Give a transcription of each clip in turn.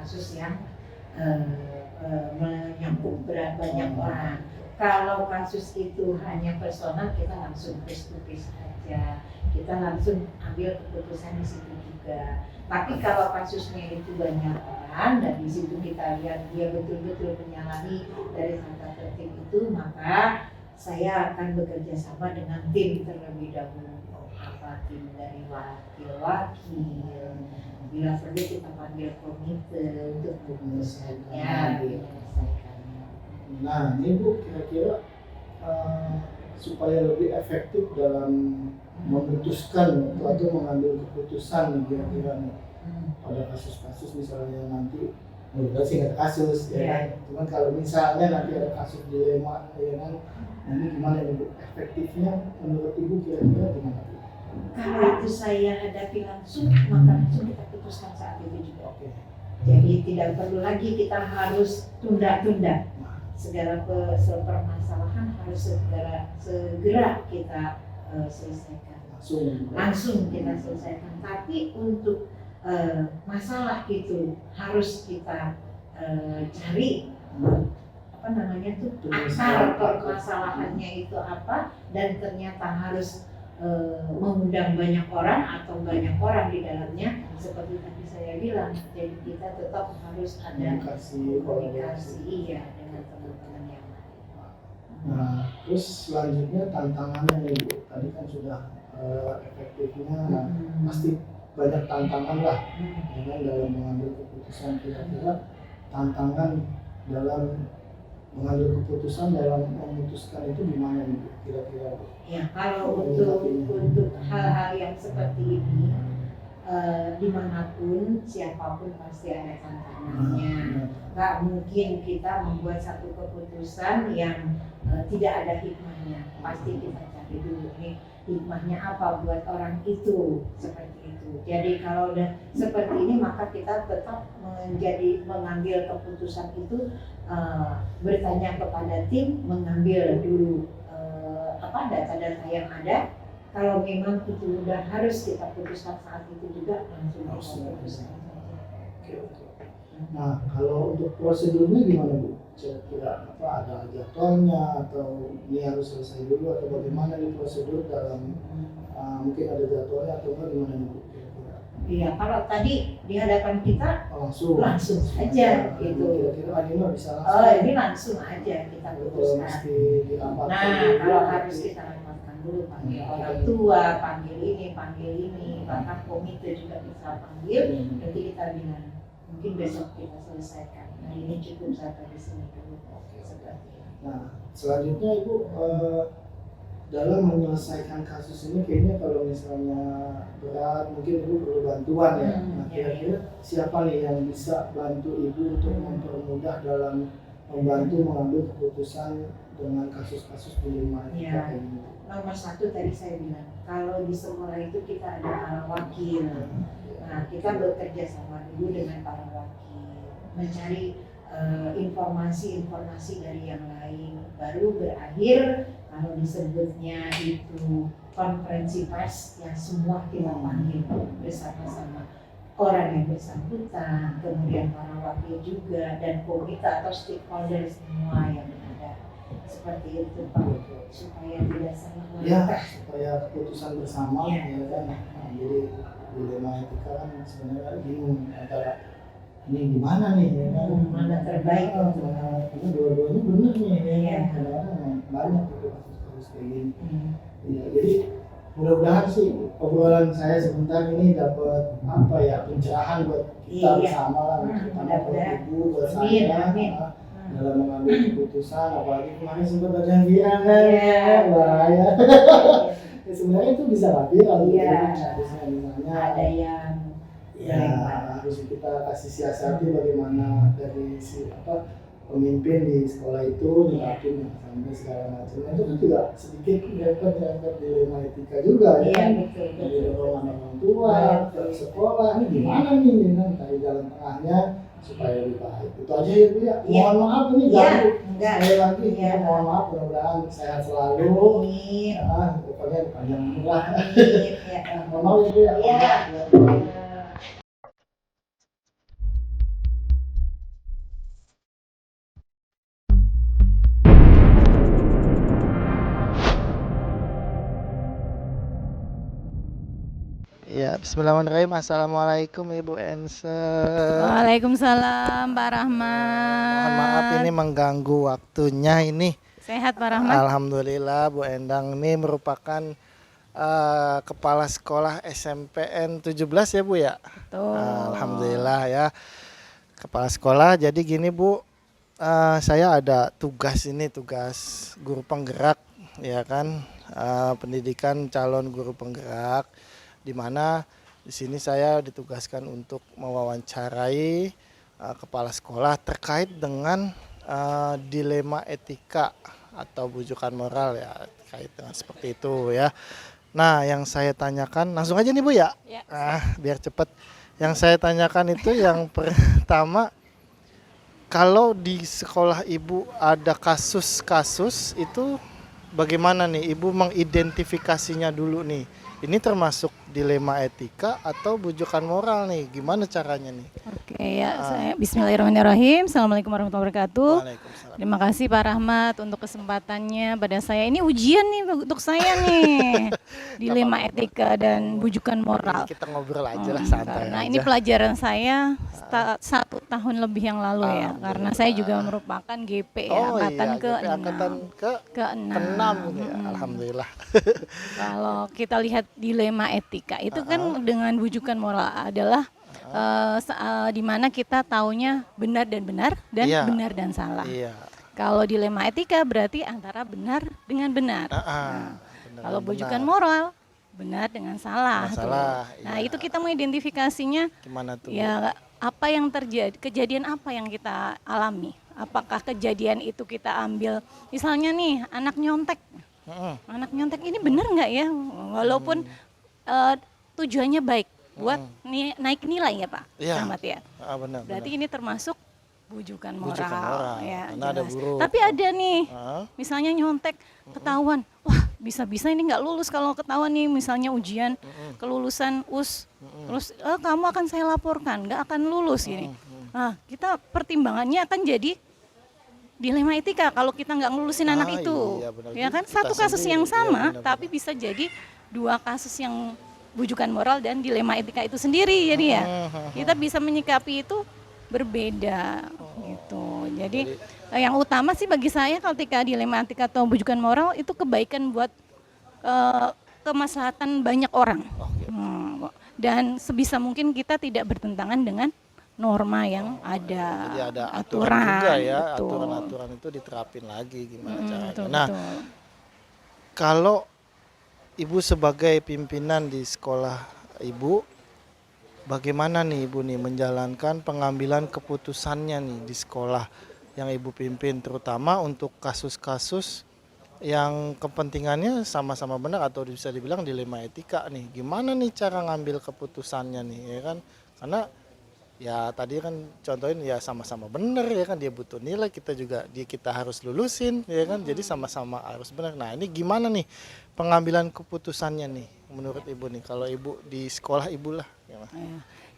kasus yang menyangkut banyak orang. Kalau kasus itu hanya personal, kita langsung face to face aja, kita langsung ambil keputusan di situ juga. Tapi kalau kasusnya itu banyak orang dan di situ kita lihat dia betul-betul menyalahi dari tata tertib itu, maka saya akan bekerja sama dengan tim terlebih dahulu. Apa tim dari wakil-wakil, bila perlu kita panggil komite untuk menyelesaikannya. Nah, ini Bu, kira-kira supaya lebih efektif dalam memutuskan atau mengambil keputusan kira-kira pada kasus-kasus misalnya nanti menurut sih nggak kasus ya kan, cuman kalau misalnya nanti ada kasus dilema ya kan, ini gimana Bu efektifnya menurut Ibu kira-kira gimana? Kalau itu saya hadapi langsung, maka langsung kita putuskan saat itu juga. Jadi tidak perlu lagi kita harus tunda-tunda. Segala permasalahan harus segera kita selesaikan. Langsung kita selesaikan. Tapi untuk masalah itu harus kita cari akar permasalahannya itu apa, dan ternyata harus mengundang banyak orang atau banyak orang di dalamnya seperti tadi saya bilang. Jadi kita tetap harus ada komunikasi dengan teman-teman yang lain. Nah, terus selanjutnya tantangannya nih Bu, tadi kan sudah efektifnya, pasti banyak tantangan lah dalam mengambil keputusan. Kira-kira tantangan dalam mengambil keputusan dalam memutuskan itu gimana nih Bu kira-kira Bu? Ya, kalau untuk hal-hal yang seperti ini dimanapun siapapun pasti ada tantangannya. Nggak mungkin kita membuat satu keputusan yang tidak ada hikmahnya. Pasti kita cari dulu nih hikmahnya apa buat orang itu, seperti itu. Jadi kalau udah seperti ini maka kita tetap mengambil keputusan itu, bertanya kepada tim, mengambil dulu data-data yang ada. Kalau memang itu udah harus kita putuskan saat itu juga, langsung kita putuskan. Nah, kalau untuk prosedurnya gimana Bu? Kira-kira ada jadwalnya atau ini harus selesai dulu atau bagaimana nih prosedur dalam mungkin ada jadwalnya atau gimana nih Bu? Iya, kalau tadi di hadapan kita langsung aja gitu. Kira-kira ini bisa langsung. Ini langsung aja kita putuskan. Nah, kalau harus kita rapatkan dulu, panggil orang tua, panggil ini, bahkan komite juga bisa panggil. Nanti kita bilang mungkin besok kita selesaikan. Nah, ini cukup sampai di sini dulu. Nah, selanjutnya Ibu dalam menyelesaikan kasus ini kayaknya kalau misalnya berat mungkin Ibu perlu bantuan ya. Nah, kira-kira siapa nih yang bisa bantu Ibu untuk mempermudah dalam membantu mengambil keputusan dengan kasus-kasus dilematika ini? Nomor satu tadi saya bilang, kalau di sekolah itu kita ada para wakil. Nah, kita bekerja sama dulu dengan para wakil, mencari informasi dari yang lain, baru berakhir kalau disebutnya itu konferensi pers yang semua kita panggil bersama-sama orang yang bersangkutan, kemudian para wakil juga, dan komite atau stakeholder semua yang ada. Seperti itu Pak, supaya tidak salah langkah. Supaya keputusan bersama ya kan. Nah, jadi dilema etika kan sebenarnya bingung antara ini gimana nih ya kan, mana terbaik karena dua-duanya benar nih ya kan. Kadang-kadang banyak gitu kasus-kasus kayak gini. Ya, jadi mudah-mudahan sih obrolan saya sebentar ini dapat pencerahan buat kita bersama lah, terutama buat Ibu, buat saya dalam mengambil keputusan. Apalagi kemarin sempat ada yang viral kan, bahaya. Ya, sebenarnya itu bisa viral harusnya misalnya ada yang harus kita kasih siasati bagaimana dari pemimpin di sekolah itu nyelapin sampai segala macam. Itu kan juga sedikit nyangkut dilema etika juga ya kan. Dari orang tua ke sekolah ini gimana nih kan, cari jalan tengahnya supaya lebih baik. Itu aja ya Bu ya. Mohon maaf ini sekali lagi mohon maaf, mudah-mudahan sehat selalu. Pokoknya panjang umur. Mohon maaf ya Bu ya. Ya, bismillahirrahmanirrahim. Assalamualaikum Ibu Ense. Waalaikumsalam Pak Mohon maaf Rahmat. ini mengganggu waktunya ini. Sehat Pak Rahmat? Alhamdulillah Bu Endang ini merupakan kepala sekolah SMPN 17 ya Bu ya. Tuh. Alhamdulillah ya. Kepala sekolah. Jadi gini Bu, saya ada tugas guru penggerak ya kan, pendidikan calon guru penggerak, di mana di sini saya ditugaskan untuk mewawancarai kepala sekolah terkait dengan dilema etika atau bujukan moral ya, terkait dengan seperti itu ya. Nah, yang saya tanyakan langsung aja nih Bu ya. Ya. Biar cepet. Yang saya tanyakan itu yang pertama, kalau di sekolah Ibu ada kasus-kasus itu bagaimana nih Ibu mengidentifikasinya dulu nih? Ini termasuk dilema etika atau bujukan moral nih? Gimana caranya nih? Oke ya, saya Bismillahirrahmanirrahim. Assalamualaikum warahmatullahi wabarakatuh. Waalaikumsalam. Terima kasih Pak Rahmat untuk kesempatannya pada saya. Ini ujian nih untuk saya nih. Dilema etika dan bujukan moral. Kita ngobrol aja lah, santai Karena aja. ini pelajaran saya 1 tahun lebih yang lalu ya. Karena saya juga merupakan GP ya, angkatan GP ke-6. angkatan ke-6. ke-6 gitu ya. Alhamdulillah. Kalau kita lihat dilema etika itu kan dengan bujukan moral adalah di mana kita taunya benar dan benar dan Iya. benar dan salah. Iya. Kalau dilema etika berarti antara benar dengan benar. Benar, Kalau bujukan benar. moral benar dengan salah. Dengan tuh. salah, Nah iya. itu kita mengidentifikasinya Gimana tuh? ya apa yang terjadi, kejadian apa yang kita alami. Apakah kejadian itu kita ambil, misalnya nih anak nyontek. Anak nyontek ini benar nggak ya? Walaupun tujuannya baik buat naik nilai ya Pak Iya. Rahmat ya. Benar. Berarti ini termasuk bujukan moral. Bujukan moral, Ya, karena ada jelas. guru. Tapi ada nih, Ah. misalnya nyontek ketahuan, wah bisa-bisa ini nggak lulus kalau ketahuan nih misalnya ujian kelulusan terus kamu akan saya laporkan, nggak akan lulus gini. Nah kita pertimbangannya akan jadi dilema etika kalau kita nggak ngelulusin anak itu, iya, benar ya juga. kan? Kita Satu kasus sendiri, yang iya, sama, benar-benar. tapi bisa jadi 2 kasus yang bujukan moral dan dilema etika itu sendiri, jadi ya kita bisa menyikapi itu berbeda gitu. Jadi yang utama sih bagi saya ketika dilema etika atau bujukan moral itu kebaikan buat kemaslahatan banyak orang. Dan sebisa mungkin kita tidak bertentangan dengan norma yang ada, Jadi ada aturan juga ya, betul. aturan-aturan itu diterapin lagi gimana caranya. Betul, Nah, betul. kalau Ibu sebagai pimpinan di sekolah Ibu, bagaimana nih Ibu nih menjalankan pengambilan keputusannya nih di sekolah yang Ibu pimpin, terutama untuk kasus-kasus yang kepentingannya sama-sama benar atau bisa dibilang dilema etika nih. Gimana nih cara ngambil keputusannya nih, ya kan? Karena ya tadi kan contohin ya sama-sama benar ya kan, dia butuh nilai, kita harus lulusin ya kan, jadi sama-sama harus benar. Nah ini gimana nih pengambilan keputusannya nih menurut Ibu nih, kalau Ibu di sekolah Ibu lah ya.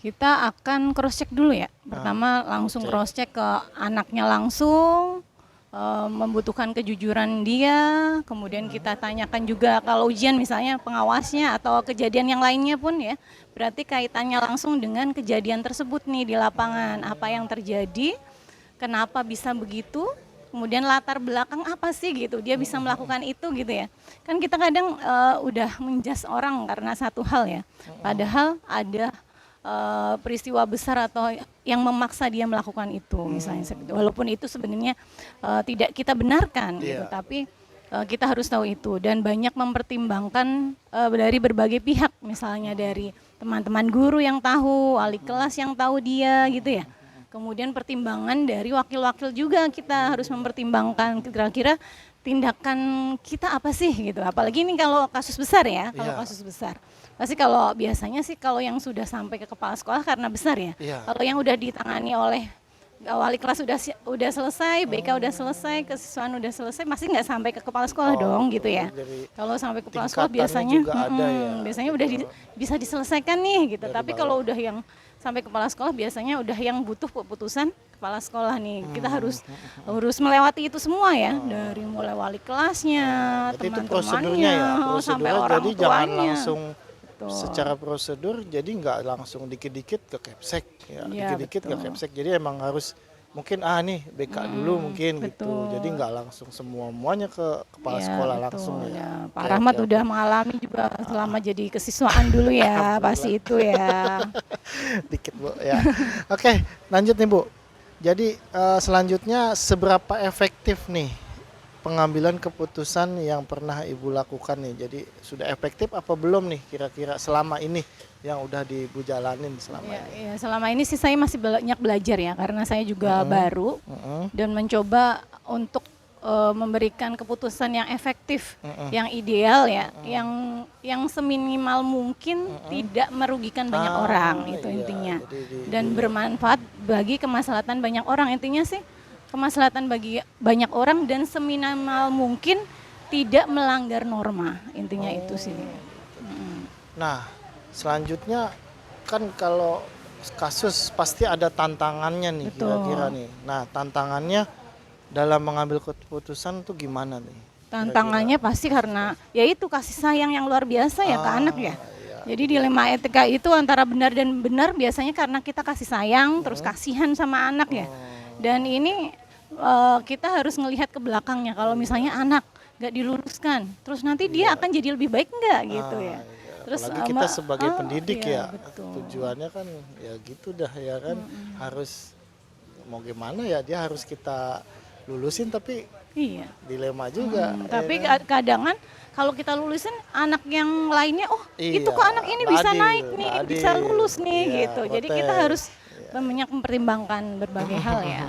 Kita akan cross check dulu ya. Pertama langsung cek. cross check ke anaknya langsung, membutuhkan kejujuran dia. Kemudian kita tanyakan juga kalau ujian misalnya pengawasnya atau kejadian yang lainnya pun ya. Berarti kaitannya langsung dengan kejadian tersebut nih di lapangan. Apa yang terjadi, kenapa bisa begitu, kemudian latar belakang apa sih gitu. Dia bisa melakukan itu gitu ya. Kan kita kadang udah menjas orang karena satu hal ya. Padahal ada peristiwa besar atau yang memaksa dia melakukan itu misalnya seperti itu. Walaupun itu sebenarnya tidak kita benarkan gitu, tapi kita harus tahu itu dan banyak mempertimbangkan dari berbagai pihak, misalnya dari teman-teman guru yang tahu, wali kelas yang tahu dia gitu ya. Kemudian pertimbangan dari wakil-wakil juga kita harus mempertimbangkan kira-kira tindakan kita apa sih gitu. Apalagi ini kalau kasus besar ya, kalau kasus besar. Pasti kalau biasanya sih kalau yang sudah sampai ke kepala sekolah karena besar ya. Kalau yang udah ditangani oleh wali kelas udah selesai, BK udah selesai, kesiswaan udah selesai, masih nggak sampai ke kepala sekolah dong gitu ya. Kalau sampai ke kepala sekolah biasanya biasanya udah bisa diselesaikan nih gitu. Tapi kalau udah yang sampai kepala sekolah biasanya udah yang butuh keputusan kepala sekolah nih. Kita harus melewati itu semua ya, dari mulai wali kelasnya, Berarti itu teman-temannya, prosedurnya ya, sampai prosedurnya orang jadi jangan tuanya. langsung betul. secara prosedur jadi nggak langsung dikit-dikit ke Kepsek ya, Iya, dikit-dikit ke betul. Kepsek. Jadi emang harus mungkin nih BK dulu mungkin gitu. betul. Jadi nggak langsung semuanya ke kepala Iya, sekolah betul, langsung ya. ya. Pak Oke, Rahmat oke, udah mengalami juga selama jadi kesiswaan dulu ya, pasti itu ya. dikit Bu ya. Oke, lanjut nih Bu. Jadi selanjutnya seberapa efektif nih pengambilan keputusan yang pernah Ibu lakukan nih? Jadi sudah efektif apa belum nih kira-kira selama ini yang udah Ibu jalanin selama Ya, ini? ya, selama ini sih saya masih banyak belajar ya, karena saya juga baru dan mencoba untuk memberikan keputusan yang efektif, yang ideal ya, yang seminimal mungkin tidak merugikan banyak orang, itu iya, intinya, jadi dan bermanfaat bagi kemaslahatan banyak orang, intinya sih kemaslahatan bagi banyak orang dan seminimal mungkin tidak melanggar norma, intinya itu sih. Nah, selanjutnya kan kalau kasus pasti ada tantangannya nih Betul. kira-kira nih. Nah, tantangannya dalam mengambil keputusan tuh gimana nih? Tantangannya pasti karena ya itu kasih sayang yang luar biasa ya ke anak ya. Iya. Jadi dilema etika itu antara benar dan benar biasanya karena kita kasih sayang terus kasihan sama anak ya. Dan ini kita harus ngelihat ke belakangnya, kalau misalnya anak nggak diluruskan, terus nanti dia akan jadi lebih baik nggak gitu ya. Terus Apalagi kita sebagai pendidik iya, ya, betul. tujuannya kan ya gitu dah ya kan, harus mau gimana ya, dia harus kita lulusin tapi Iya. dilema juga. ya Tapi kan? kadang kalau kita lulusin anak yang lainnya, oh itu Iya, kok anak ini nggak bisa adil, naik nih, nggak bisa adil. lulus nih Iya, gitu. Jadi kita protes. harus banyak mempertimbangkan berbagai hal ya.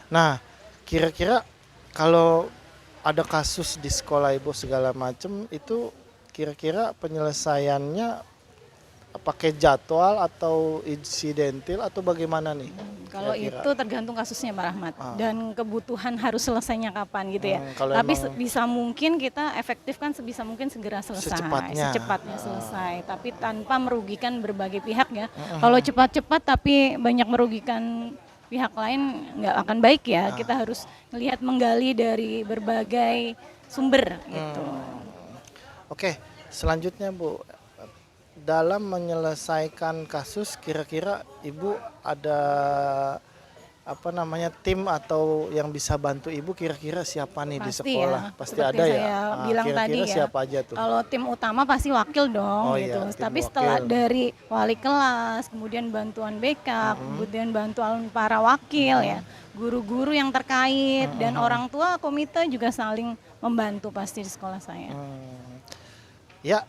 Nah, kira-kira kalau ada kasus di sekolah Ibu segala macam itu kira-kira penyelesaiannya pakai jadwal atau insidentil atau bagaimana nih? Kalau kira-kira? itu tergantung kasusnya Pak Rahmat dan kebutuhan harus selesainya kapan gitu ya. Kalau Tapi emang- bisa mungkin kita efektifkan sebisa mungkin segera selesai, Secepatnya. selesai. Tapi tanpa merugikan berbagai pihak ya. Kalau cepat-cepat tapi banyak merugikan pihak lain nggak akan baik ya. Kita harus melihat menggali dari berbagai sumber gitu. Oke, selanjutnya Bu, dalam menyelesaikan kasus kira-kira Ibu ada tim atau yang bisa bantu Ibu kira-kira siapa nih di Pasti sekolah? ya, Pasti seperti ada ya. saya bilang kira-kira tadi ya. siapa aja tuh? Kalau tim utama pasti wakil dong Oh gitu. iya, tim Tapi setelah wakil. dari wali kelas, kemudian bantuan BK, kemudian bantuan para wakil ya, guru-guru yang terkait dan orang tua komite juga saling membantu pasti di sekolah saya. Ya,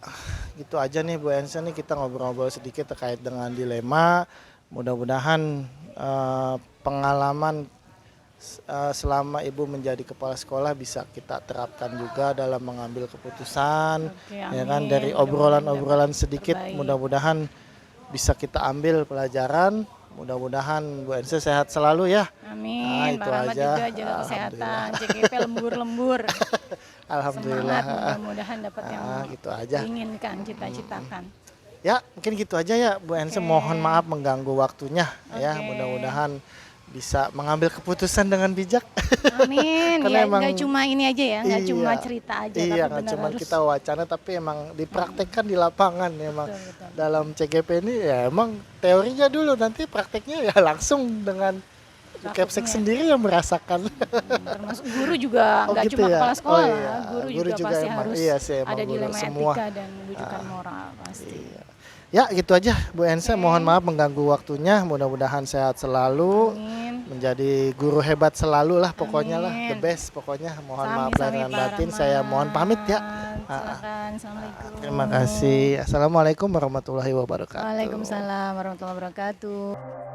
gitu aja nih Bu Ensa nih, kita ngobrol-ngobrol sedikit terkait dengan dilema. Mudah-mudahan pengalaman selama Ibu menjadi kepala sekolah bisa kita terapkan juga dalam mengambil keputusan. Oke, Ya kan, amin. dari obrolan-obrolan sedikit terbaik. mudah-mudahan bisa kita ambil pelajaran. Mudah-mudahan Bu Ensa sehat selalu ya. Amin. itu Pak Rahmat aja. juga jaga kesehatan, CGP lembur-lembur. Alhamdulillah. Semangat, mudah-mudahan dapat yang Gitu aja. diinginkan, cita-citakan. Ya, mungkin gitu aja ya Bu Ensa. Mohon maaf mengganggu waktunya ya. Oke. Mudah-mudahan bisa mengambil keputusan dengan bijak. Amin. Karena Ya, emang- nggak cuma ini aja ya, nggak Iya. cuma cerita aja, Iya, tapi nggak benar cuma harus kita wacana tapi emang dipraktekkan di lapangan emang. Betul. Dalam CGP ini ya emang teorinya dulu, nanti prakteknya ya langsung dengan Kepsek sendiri yang merasakan. termasuk guru juga Oh, nggak gitu cuma ya? kepala Oh, sekolah, iya. guru Guru juga juga pasti emang, harus iya sih, emang ada guru dilema semua. etika dan rujukan moral pasti. Ya, gitu aja Bu Ensa. Mohon maaf mengganggu waktunya. Mudah-mudahan sehat selalu. Amin. Menjadi guru hebat selalu lah pokoknya lah, the Amin. best pokoknya. Mohon maaf Sami-sami, lahir dan Pak batin. Rahmat. Saya mohon pamit ya. Silakan. Assalamualaikum. Terima kasih. Assalamualaikum warahmatullahi wabarakatuh. Waalaikumsalam warahmatullahi wabarakatuh.